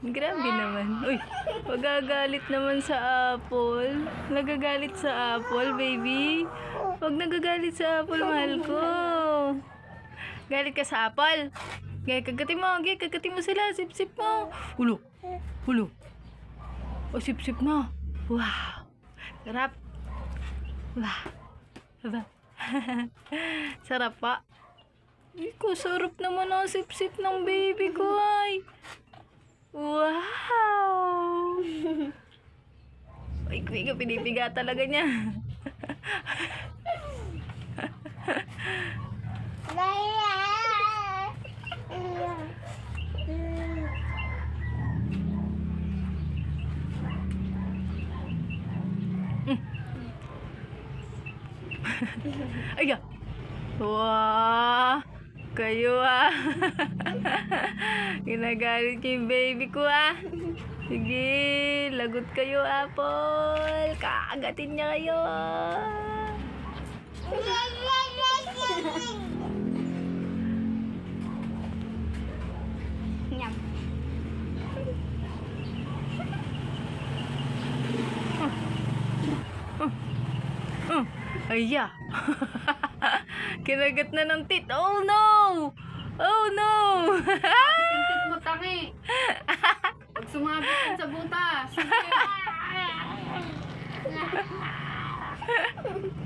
Grabe naman. Uy, magagalit naman sa apple. Nagagalit sa apple, baby. Huwag nagagalit sa apple, mahal ko. Galit ka sa apple? Gaya, kagatin mo sila. Sip-sip mo. Hulo. Hulo. O, sip-sip mo. Wow. Sarap. Wow. Sarap. Sarap pa. Iko, sarap naman ang sip-sip ng baby ko ay. Wow. Ay, Iko, pinipiga talaga niya. Ay, wah, kayo ah. Ginagalit ko yung baby ko ah. Sige, lagot kayo, apple. Kaagatin niya kayo. Nyam. Aya. Kinagat na ng tit. Oh no! Oh no! Tingtit mo tangi. Pag sumabit ka sa butas. Sige.